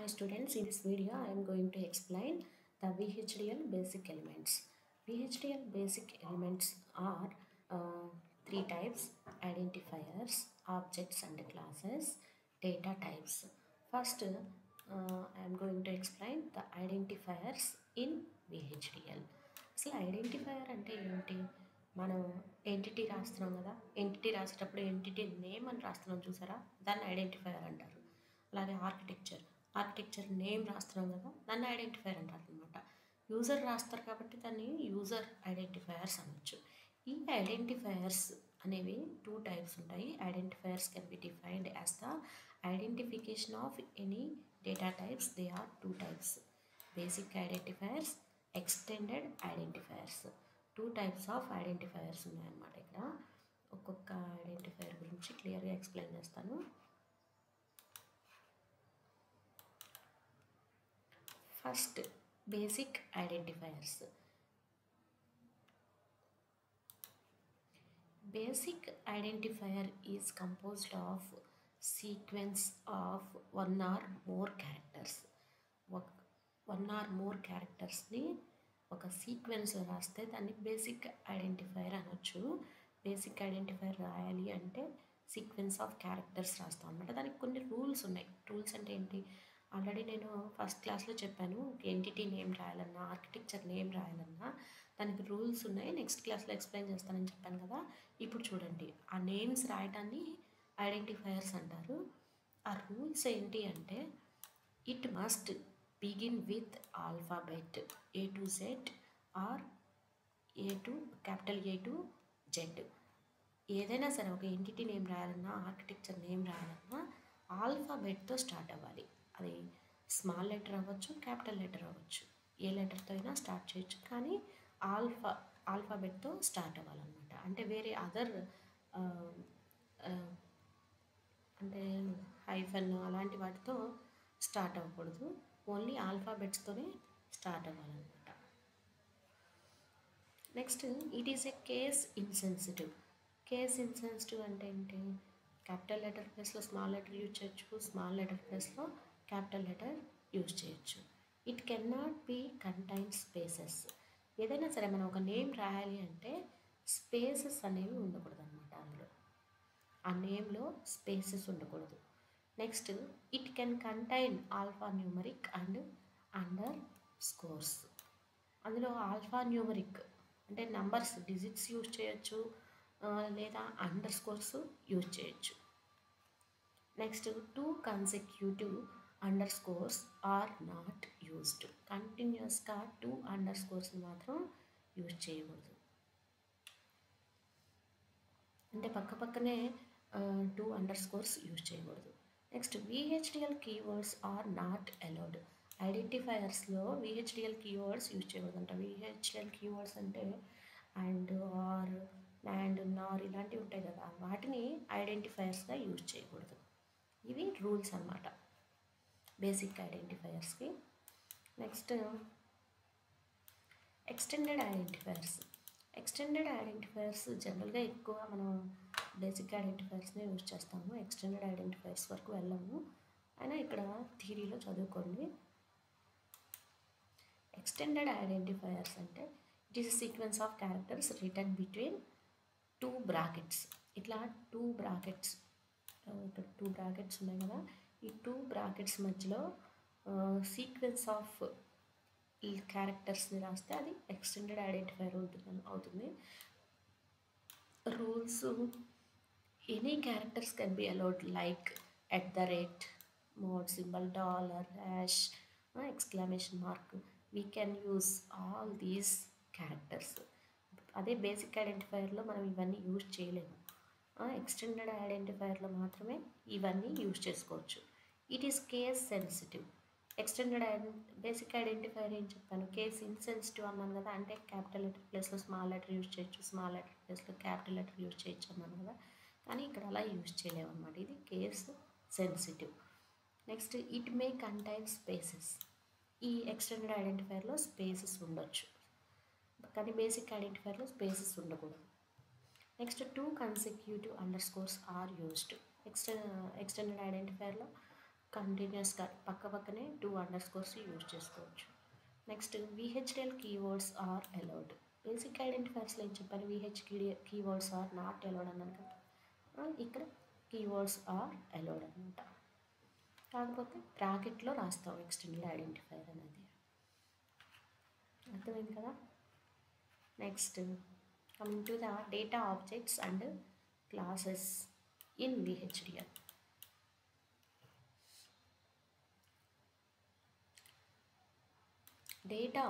students, in this video I am going to explain the VHDL basic elements. VHDL basic elements are three types: identifiers, objects and classes, data types. First, I am going to explain the identifiers in VHDL. అసలు identifier అంటే ఏంటి? మనం entity రాస్తున్నాం కదా, entity రాసేటప్పుడు entity name అని రాస్తున్నాం చూసారా, దాన్ని ఐడెంటిఫైయర్ అంటారు. అలాగే ఆర్కిటెక్చర్ నేమ్ రాస్తున్నాం కదా, దాన్ని ఐడెంటిఫైయర్ అంటారు అనమాట. యూజర్ రాస్తారు కాబట్టి దాన్ని యూజర్ ఐడెంటిఫైయర్స్ అనొచ్చు. ఈ ఐడెంటిఫైయర్స్ అనేవి టూ టైప్స్ ఉంటాయి. Identifiers can be defined as the identification of any data types. They are two types: basic identifiers, extended identifiers. Two types of identifiers ఉన్నాయన్నమాట. ఇక్కడ ఒక్కొక్క ఐడెంటిఫైయర్ గురించి క్లియర్గా ఎక్స్ప్లెయిన్ చేస్తాను. First, basic identifiers. Basic identifier is composed of sequence of one or more characters. One or more characters ni oka sequence lo raste danni basic identifier అనొచ్చు. Basic identifier రాయాలి అంటే sequence of characters రాస్తాం అనమాట. దానికి కొన్ని rules ఉన్నాయి. Rules అంటే ఏంటి? ఆల్రెడీ నేను ఫస్ట్ క్లాస్లో చెప్పాను. ఎంటిటీ నేమ్ రాయాలన్నా, ఆర్కిటెక్చర్ నేమ్ రాయాలన్నా దానికి రూల్స్ ఉన్నాయి. నెక్స్ట్ క్లాస్లో ఎక్స్ప్లెయిన్ చేస్తానని చెప్పాను కదా. ఇప్పుడు చూడండి, ఆ నేమ్స్ రాయటాన్ని ఐడెంటిఫైయర్స్ అంటారు. ఆ రూల్స్ ఏంటి అంటే, it must begin with alphabet A to Z or capital A to Z. ఏదైనా సరే ఒక ఎంటిటీ నేమ్ రాయాలన్నా, ఆర్కిటెక్చర్ నేమ్ రాయాలన్నా ఆల్ఫాబెట్తో స్టార్ట్ అవ్వాలి. అది స్మాల్ లెటర్ అవ్వచ్చు, క్యాపిటల్ లెటర్ అవ్వచ్చు, ఏ లెటర్తో అయినా స్టార్ట్ చేయొచ్చు, కానీ ఆల్ఫాబెట్తో స్టార్ట్ అవ్వాలన్నమాట. అంటే వేరే అదర్ అంటే హైఫన్ అలాంటి వాటితో స్టార్ట్ అవ్వకూడదు. ఓన్లీ ఆల్ఫాబెట్స్తోనే స్టార్ట్ అవ్వాలన్నమాట. Next, it is a case insensitive. Case insensitive అంటే ఏంటి? క్యాపిటల్ లెటర్ ప్లేస్లో స్మాల్ లెటర్ యూజ్ చేయొచ్చు, స్మాల్ లెటర్ ప్లేస్లో క్యాపిటల్ లెటర్ యూజ్ చేయొచ్చు. It can not be contain spaces. ఏదైనా సరే మనం ఒక నేమ్ రాయాలి అంటే స్పేసెస్ అనేవి ఉండకూడదు అనమాట. అందులో ఆ నేమ్లో స్పేసెస్ ఉండకూడదు. Next, it can contain alphanumeric and underscores. అందులో ఆల్ఫా న్యూమరిక్ అంటే నంబర్స్, డిజిట్స్ యూజ్ చేయొచ్చు, లేదా అండర్ స్కోర్స్ యూజ్ చేయొచ్చు. Next, two consecutive underscores are not used. కంటిన్యూస్గా టూ అండర్ స్కోర్స్ని మాత్రం యూజ్ చేయకూడదు. అంటే పక్కనే టూ అండర్ స్కోర్స్ యూజ్ చేయకూడదు. Next, VHDL keywords are not allowed. ఐడెంటిఫైయర్స్లో VHDL కీవర్డ్స్ యూజ్ చేయకూడదంట. VHDL కీవర్డ్స్ అంటే అండ్, ఆర్, అండ్, నార్ ఇలాంటివి ఉంటాయి కదా, వాటిని ఐడెంటిఫైయర్స్గా యూజ్ చేయకూడదు. ఇవి రూల్స్ అన్నమాట బేసిక్ ఐడెంటిఫైయర్స్కి. Next, extended identifiers. Extended identifiers జనరల్గా ఎక్కువ మనం బేసిక్ ఐడెంటిఫైయర్స్నే యూజ్ చేస్తాము. ఎక్స్టెండెడ్ ఐడెంటిఫైయర్స్ వరకు వెళ్ళము. అయినా ఇక్కడ థియరీలో చదువుకోండి. ఎక్స్టెండెడ్ ఐడెంటిఫైయర్స్ అంటే it is sequence of characters written between two brackets. ఇట్లా టూ బ్రాకెట్స్, ఇక్కడ టూ బ్రాకెట్స్ ఉన్నాయి కదా, ఈ టూ బ్రాకెట్స్ మధ్యలో సీక్వెన్స్ ఆఫ్ ఈ క్యారెక్టర్స్ని రాస్తే అది ఎక్స్టెండెడ్ ఐడెంటిఫైయర్ అవుతుంది. Rules: any characters can be allowed like @ mod symbol, dollar, hash, exclamation mark. We can use all these characters. అదే బేసిక్ ఐడెంటిఫైయర్లో మనం ఇవన్నీ యూజ్ చేయలేము. ఎక్స్టెండెడ్ ఐడెంటిఫైయర్లో మాత్రమే ఇవన్నీ యూజ్ చేసుకోవచ్చు. It is case sensitive. Basic identifier ఏం చెప్పాను? కేస్ ఇన్సెన్సిటివ్ అన్నాను కదా, అంటే క్యాపిటల్ లెటర్ ప్లేస్లో స్మాల్ లెటర్ యూజ్ చేయొచ్చు, స్మాల్ లెటర్ ప్లేస్లో క్యాపిటల్ లెటర్ యూజ్ చేయొచ్చు అన్నాను కదా, కానీ ఇక్కడ అలా యూజ్ చేయలేము అన్నమాట. ఇది case sensitive. Next, it may contain spaces. ఈ ఎక్స్టెండెడ్ ఐడెంటిఫైయర్లో స్పేసెస్ ఉండొచ్చు, కానీ బేసిక్ ఐడెంటిఫైయర్లో స్పేసెస్ ఉండకూడదు. Next, two consecutive underscores are used. Extended ఐడెంటిఫైయర్లో కంటిన్యూస్గా పక్కనే 2 అండర్ స్కోర్స్ యూజ్ చేసుకోవచ్చు. Next VHDL keywords are allowed. Basic ఐడెంటిఫైర్స్లో ఏం చెప్పాను, కీవర్డ్స్ ఆర్ నాట్ అలౌడ్ అన్నాను కదా. ఇక్కడ కీవర్డ్స్ ఆర్ అలౌడ్ అనమాట. కాకపోతే బ్రాకెట్లో రాస్తాం ఎక్స్టెండెడ్ ఐడెంటిఫైర్ అనేది. అర్థమైంది కదా. Next coming to the data objects and classes in VHDL. Data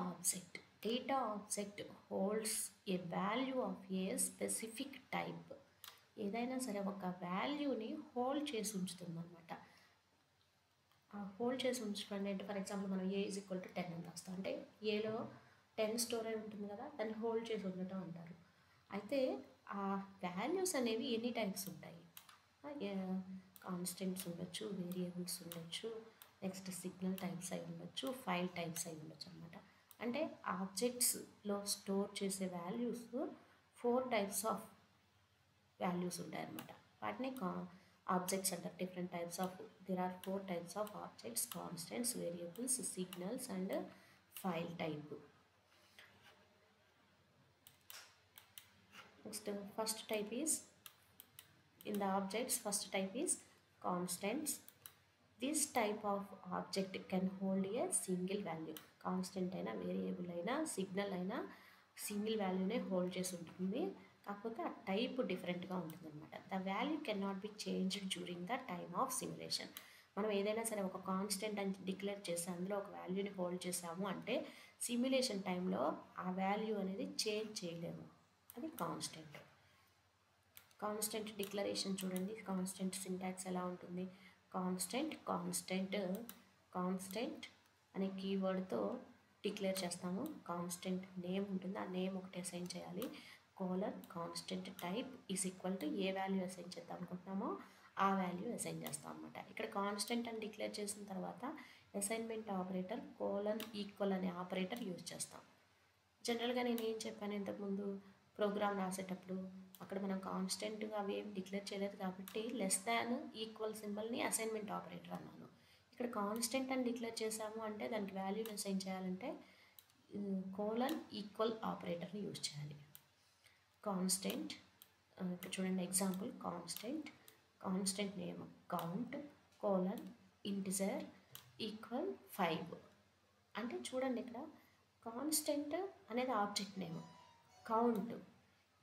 object holds a value of a specific type. ఏదైనా సరే ఒక వాల్యూని హోల్డ్ చేసి ఉంచుతుంది అనమాట. హోల్డ్ చేసి ఉంచడం అంటే ఫర్ ఎగ్జాంపుల్ మనం ఏ ఈజ్ ఈక్వల్ టు 10 అని రాస్తాం. అంటే ఏలో 10 స్టోరేజ్ ఉంటుంది కదా, దాన్ని హోల్డ్ చేసి ఉండటం అంటారు. అయితే ఆ వాల్యూస్ అనేవి ఎన్ని టైప్స్ ఉంటాయి, కాన్స్టెంట్స్ ఉండొచ్చు, వేరియబుల్స్ ఉండొచ్చు, నెక్స్ట్ సిగ్నల్ టైప్స్ అయి ఉండొచ్చు, ఫైల్ టైప్స్ అయి ఉండొచ్చు అనమాట. అంటే ఆబ్జెక్ట్స్లో స్టోర్ చేసే వాల్యూస్ 4 టైప్స్ ఆఫ్ వాల్యూస్ ఉంటాయన్నమాట. వాటిని ఆబ్జెక్ట్స్ అంటారు. Different types of there are 4 types of objects: constants, variables, signals and file type. Next first type is in the objects, first type is constants. This type of object can hold a single value. Constant అయినా, variable అయినా, signal అయినా single వాల్యూనే hold చేసి ఉంటుంది. కాకపోతే ఆ type డిఫరెంట్గా ఉంటుంది అనమాట. The value can not be changed during the time of simulation. మనం ఏదైనా సరే ఒక కాన్స్టెంట్ అని డిక్లేర్ చేసి అందులో ఒక వాల్యూని హోల్డ్ చేసాము అంటే సిమ్యులేషన్ టైంలో ఆ వాల్యూ అనేది చేంజ్ చేయలేము. అది కాన్స్టెంట్. కాన్స్టెంట్ డిక్లరేషన్ చూడండి. కాన్స్టెంట్ సింటాక్స్ ఎలా ఉంటుంది. కాన్స్టెంట్ అనే కీవర్డ్తో డిక్లేర్ చేస్తాము. కాన్స్టెంట్ నేమ్ ఉంటుంది, ఆ నేమ్ ఒకటి అసైన్ చేయాలి. Constant type is equal to A value assign చేద్దాం అనుకుంటున్నామో ఆ వాల్యూ అసైన్ చేస్తాం అనమాట. ఇక్కడ కాన్స్టెంట్ అని డిక్లేర్ చేసిన తర్వాత అసైన్మెంట్ ఆపరేటర్ ఈక్వల్ అనే ఆపరేటర్ యూజ్ చేస్తాం. జనరల్గా నేను ఏం చెప్పాను ఇంతకుముందు, ప్రోగ్రామ్ రాసేటప్పుడు అక్కడ మనం కాన్స్టెంట్గా అవి ఏం డిక్లేర్ చేయలేదు కాబట్టి లెస్ దాన్ ఈక్వల్ సింబల్ని అసైన్మెంట్ ఆపరేటర్ అన్నాను. ఇక్కడ కాన్స్టెంట్ అని డిక్లేర్ చేసాము అంటే దానికి వాల్యూని అసైన్ చేయాలంటే ఈక్వల్ ఆపరేటర్ని యూజ్ చేయాలి. కాన్స్టెంట్ ఇక్కడ చూడండి example. Constant name count integer equal 5. అంటే చూడండి ఇక్కడ కాన్స్టెంట్ అనేది ఆబ్జెక్ట్ నేమ్,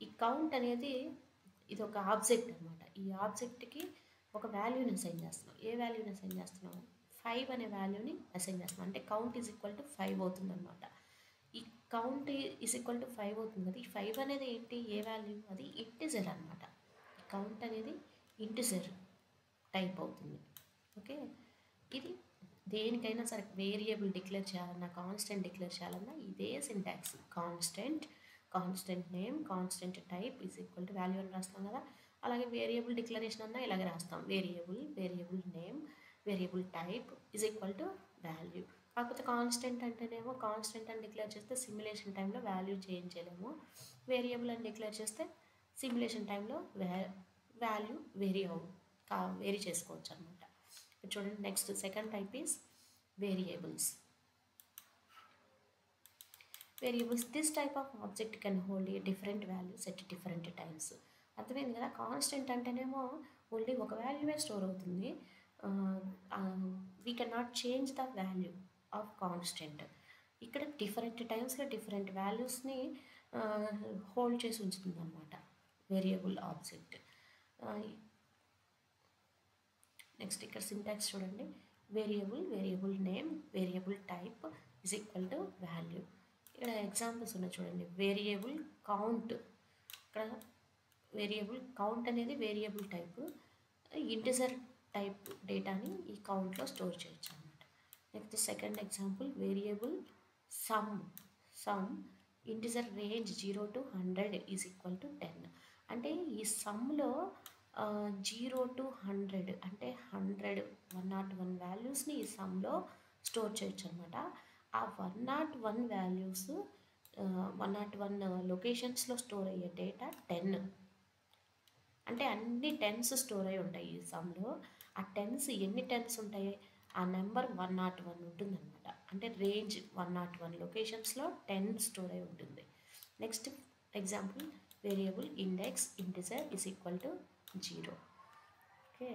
ఈ కౌంట్ అనేది ఇది ఒక ఆబ్జెక్ట్ అనమాట. ఈ ఆబ్జెక్ట్కి ఒక వాల్యూని అసైన్ చేస్తున్నాం. ఏ వాల్యూని అసైన్ చేస్తున్నాం? 5 అనే వాల్యూని అసైన్ చేస్తున్నాం. అంటే కౌంట్ ఈజ్ ఈక్వల్ టు 5 అవుతుంది అనమాట. ఈ కౌంట్ ఈజ్ ఈక్వల్ టు 5 అవుతుంది కదా. ఈ 5 అనేది ఏంటి? ఏ వాల్యూ? అది ఇంటిజర్ అనమాట. కౌంట్ అనేది ఇంటిజర్ టైప్ అవుతుంది. ఓకే, ఇది దేనికైనా సరే వేరియబుల్ డిక్లేర్ చేయాలన్నా, కాన్స్టెంట్ డిక్లేర్ చేయాలన్నా ఇదే syntax. Constant name, constant type is equal to value అని రాస్తాం కదా. అలాగే వేరియబుల్ డిక్లరేషన్ అన్నా ఇలాగే రాస్తాం. Variable name, variable type is equal to value. కాకపోతే కాన్స్టెంట్ అంటేనేమో కాన్స్టెంట్ అని డిక్లేర్ చేస్తే సిమ్యులేషన్ టైంలో వాల్యూ చేంజ్ చేయలేము. వేరియబుల్ అని డిక్లేర్ చేస్తే సిమ్యులేషన్ టైంలో వాల్యూ వేరీ చేసుకోవచ్చు అనమాట. చూడండి next second type is variables. This type of object can hold a different values at different times. అర్థమైంది కదా. కాన్స్టెంట్ అంటేనేమో ఓన్లీ ఒక వాల్యూవే స్టోర్ అవుతుంది. We can not change the value of constant. ఇక్కడ డిఫరెంట్ టైమ్స్లో డిఫరెంట్ వాల్యూస్ని హోల్డ్ చేసి ఉంచుతుంది అనమాట వేరియబుల్ ఆబ్జెక్ట్. నెక్స్ట్ ఇక్కడ సింటాక్స్ చూడండి. Variable name, variable type is equal to value. ఇక్కడ ఎగ్జాంపుల్స్ ఉన్నాయి చూడండి. Variable count. ఇక్కడ వేరియబుల్ కౌంట్ అనేది వేరియబుల్ టైప్. ఇంటిజర్ టైప్ డేటాని ఈ కౌంట్లో స్టోర్ చేయొచ్చు అనమాట. Next second example variable some integer range 0 to 100 is equal to 10. అంటే ఈ సమ్లో 0 to 100 అంటే 101 వాల్యూస్ని ఈ సమ్లో స్టోర్ చేయొచ్చు అనమాట. ఆ 101 వాల్యూస్ 101 లొకేషన్స్లో స్టోర్ అయ్యే డేటా 10. అంటే అన్ని టెన్స్ స్టోర్ అయి ఉంటాయి ఈ సమ్లో. ఆ టెన్స్ ఎన్ని టెన్స్ ఉంటాయి, ఆ నెంబర్ 101 ఉంటుందన్నమాట. అంటే రేంజ్ 101 లొకేషన్స్లో 10 స్టోర్ అయి ఉంటుంది. Next example, variable index integer is equal to 0. Okay.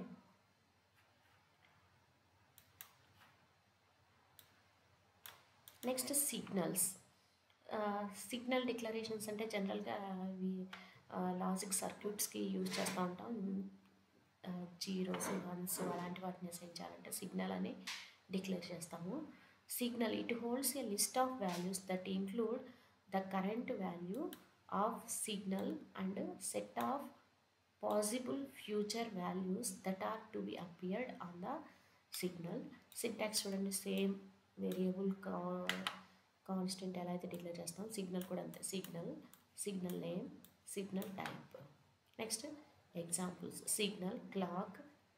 Next signals. Signal declarations అంటే జనరల్గా అవి లాజిక్ సర్క్యూట్స్కి యూజ్ చేస్తూ ఉంటాం. జీరోస్ వన్స్ అలాంటి వాటిని అసైన్ చేయాలంటే సిగ్నల్ అని డిక్లేర్ చేస్తాము. Signal it holds a list of values that include the current value of signal and set of possible future values that are to be appeared on the signal. Syntax చూడండి, same variable constant ఎలా అయితే declare చేస్తాం, signal కూడా అంతే. Signal name, signal type. Next examples, signal, clock,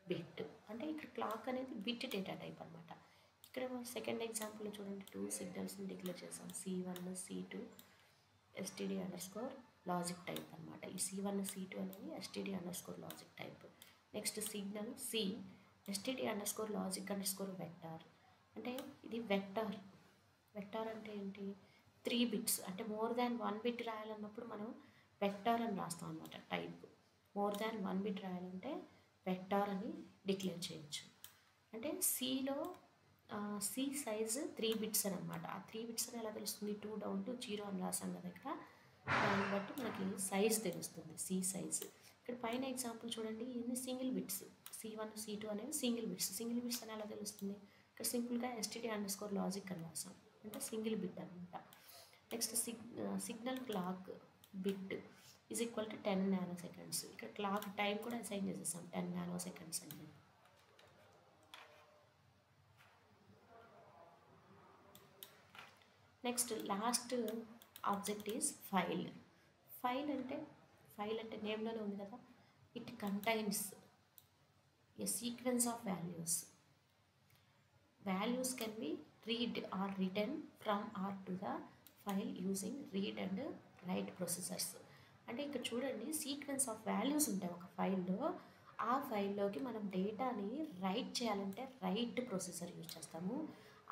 bit. అంటే ఇక్కడ clock అనేది bit data type అనమాట. ఇక్కడ సెకండ్ ఎగ్జాంపుల్ చూడండి, 2 సిగ్నల్స్ని డిక్లేర్ చేస్తాం, C1 C2 std_, logic type అనమాట. ఈ C1 C2 అనేది std_, logic type. Next signal C, std_, logic_, vector. అంటే ఇది వెక్టార్. వెక్టార్ అంటే ఏంటి, 3 బిట్స్. అంటే మోర్ దాన్ 1 బిట్ రాయాలన్నప్పుడు మనం వెక్టార్ అని రాస్తాం అనమాట. టైప్ మోర్ దాన్ 1 బిట్ రాయాలంటే వెక్టార్ అని డిక్లేర్ చేయొచ్చు. అంటే సిలో సి సైజ్ 3 బిట్స్ అని అనమాట. ఆ 3 బిట్స్ అని ఎలా తెలుస్తుంది, 2 డౌన్ టు 0 అని రాసాం కదా ఇక్కడ, దాన్ని బట్టి మనకి సైజ్ తెలుస్తుంది, సి సైజ్. ఇక్కడ పైన ఎగ్జాంపుల్ చూడండి, ఇన్ని సింగిల్ బిట్స్, C1 C2 అనేవి సింగిల్ బిట్స్. సింగిల్ బిట్స్ అని ఎలా తెలుస్తుంది, ఇక్కడ సింపుల్గా std_, లాజిక్ అని రాసాం, అంటే సింగిల్ బిట్ అనమాట. Next signal clock bit is equal to 10 నానోసెకండ్స్. ఇక్కడ క్లాక్ టైం కూడా అసైన్ చేసేసాం, 10 నానోసెకండ్స్ అని. Next last object is file. File అంటే నేమ్లోనే ఉంది కదా, it contains A sequence of values. Values can be read or written from or to the file using read and write processors. అంటే ఇక్కడ చూడండి, sequence of values ఉంటాయి ఒక ఫైల్లో. ఆ ఫైల్లోకి మనం డేటాని రైట్ చేయాలంటే రైట్ ప్రొసెసర్ యూజ్ చేస్తాము.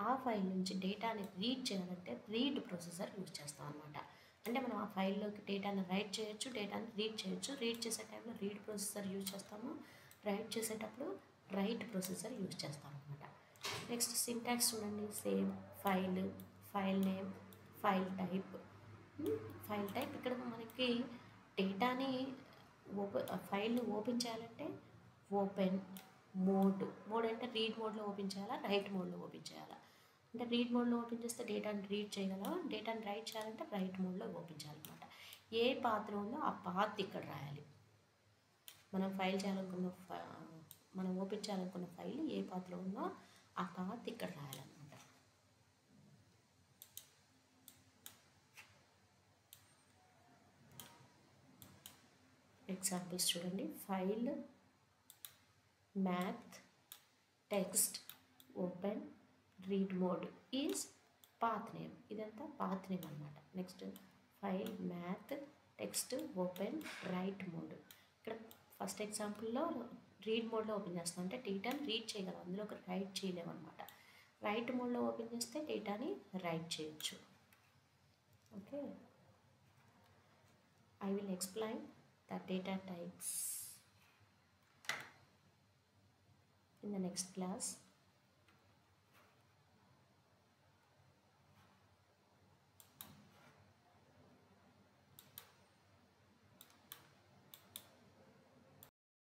ఆ ఫైల్ నుంచి డేటాని రీడ్ చేయాలంటే రీడ్ ప్రొసెసర్ యూజ్ చేస్తాం అనమాట. అంటే మనం ఆ ఫైల్లోకి డేటాని రైట్ చేయొచ్చు, డేటాని రీడ్ చేయొచ్చు. రీడ్ చేసే టైంలో రీడ్ ప్రొసెసర్ యూజ్ చేస్తాము, రైట్ చేసేటప్పుడు రైట్ ప్రొసెసర్ యూజ్ చేస్తాం అనమాట. నెక్స్ట్ సింటాక్స్ చూడండి, same file, file name, file type. ఇక్కడ మనకి డేటాని ఫైల్ని ఓపెన్ చేయాలంటే ఓపెన్ మోడ్ అంటే రీడ్ మోడ్లో ఓపెన్ చేయాలా, రైట్ మోడ్లో ఓపెన్ చేయాలా. అంటే రీడ్ మోడ్లో ఓపెన్ చేస్తే డేటాని రీడ్ చేయగలం, డేటాని రైట్ చేయాలంటే రైట్ మోడ్లో ఓపెన్ చేయాలన్నమాట. ఏ పాత్ర ఉందో ఆ పాత్ ఇక్కడ రాయాలి. మనం ఓపెన్ చేయాలనుకున్న ఫైల్ ఏ పాత్రలో ఉందో ఆ పాత్ ఇక్కడ రాయాలన్నమాట. ఎగ్జాంపుల్స్ చూడండి, file math text open read mode is path name. ఇదంతా పాత్ నేమ్ అనమాట. Next file math text open right mode. ఇక్కడ ఫస్ట్ ఎగ్జాంపుల్లో రీడ్ మోడ్లో ఓపెన్ చేస్తాం, అంటే డేటాని రీడ్ చేయగలం, అందులో ఒక రైట్ చేయలేము అనమాట. రైట్ మోడ్లో ఓపెన్ చేస్తే డేటాని రైట్ చేయొచ్చు. Okay, I will explain the data types in the next class.